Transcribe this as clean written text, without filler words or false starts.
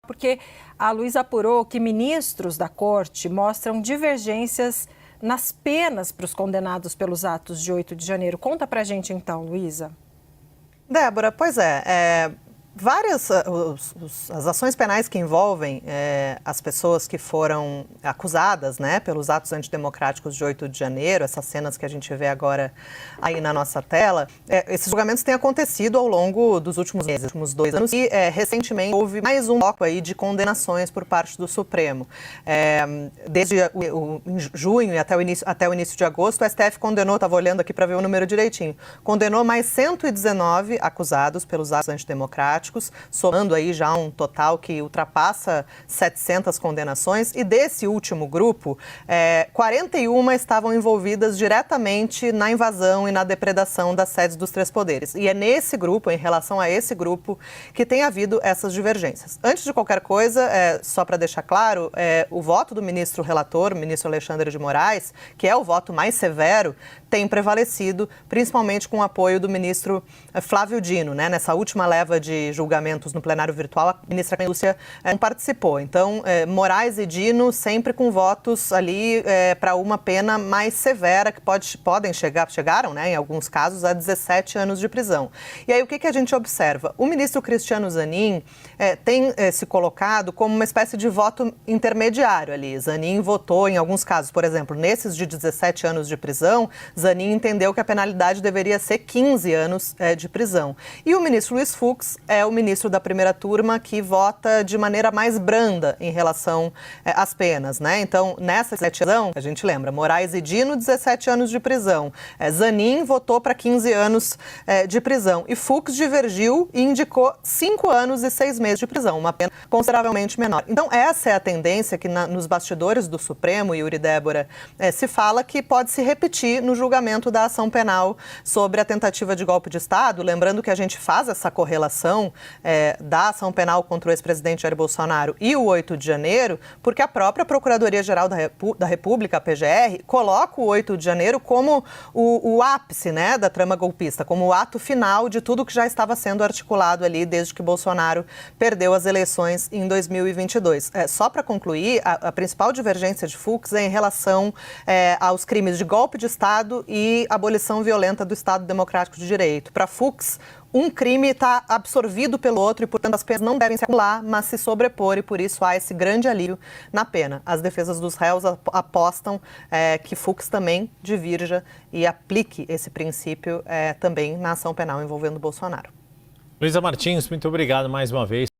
Porque a Luísa apurou que ministros da corte mostram divergências nas penas para os condenados pelos atos de 8 de janeiro. Conta pra gente então, Luísa. Débora, pois as ações penais que envolvem as pessoas que foram acusadas, né, pelos atos antidemocráticos de 8 de janeiro, essas cenas que a gente vê agora aí na nossa tela, esses julgamentos têm acontecido ao longo dos últimos meses, últimos 2 anos, e recentemente houve mais um bloco aí de condenações por parte do Supremo. Desde junho e até o início de agosto, o STF condenou, estava olhando aqui para ver o número direitinho, condenou mais 119 acusados pelos atos antidemocráticos, somando aí já um total que ultrapassa 700 condenações, e desse último grupo, 41 estavam envolvidas diretamente na invasão e na depredação das sedes dos três poderes. E é nesse grupo, em relação a esse grupo, que tem havido essas divergências. Antes de qualquer coisa, só para deixar claro, o voto do ministro relator, o ministro Alexandre de Moraes, que é o voto mais severo, tem prevalecido, principalmente com o apoio do ministro Flávio Dino, né? Nessa última leva de julgamentos no plenário virtual, a ministra Lúcia não participou. Então, Moraes e Dino sempre com votos ali para uma pena mais severa, que chegaram, né, em alguns casos, a 17 anos de prisão. E aí, o que a gente observa? O ministro Cristiano Zanin tem se colocado como uma espécie de voto intermediário ali. Zanin votou, em alguns casos, por exemplo, nesses de 17 anos de prisão, Zanin entendeu que a penalidade deveria ser 15 anos de prisão. E o ministro Luiz Fux é o ministro da primeira turma que vota de maneira mais branda em relação às penas, né? Então, nessa decisão, a gente lembra, Moraes e Dino, 17 anos de prisão. Zanin votou para 15 anos de prisão. E Fux divergiu e indicou 5 anos e 6 meses de prisão, uma pena consideravelmente menor. Então, essa é a tendência que nos bastidores do Supremo, Yuri e Débora, se fala que pode se repetir no julgamento da ação penal sobre a tentativa de golpe de Estado. Lembrando que a gente faz essa correlação da ação penal contra o ex-presidente Jair Bolsonaro e o 8 de janeiro, porque a própria Procuradoria-Geral da República, a PGR, coloca o 8 de janeiro como o ápice, né, da trama golpista, como o ato final de tudo que já estava sendo articulado ali desde que Bolsonaro perdeu as eleições em 2022. Só para concluir, a principal divergência de Fux é em relação aos crimes de golpe de Estado e abolição violenta do Estado Democrático de Direito. Para Fux, um crime está absorvido pelo outro e, portanto, as penas não devem se acumular, mas se sobrepor, e por isso há esse grande alívio na pena. As defesas dos réus apostam que Fux também divirja e aplique esse princípio também na ação penal envolvendo Bolsonaro. Luísa Martins, muito obrigado mais uma vez.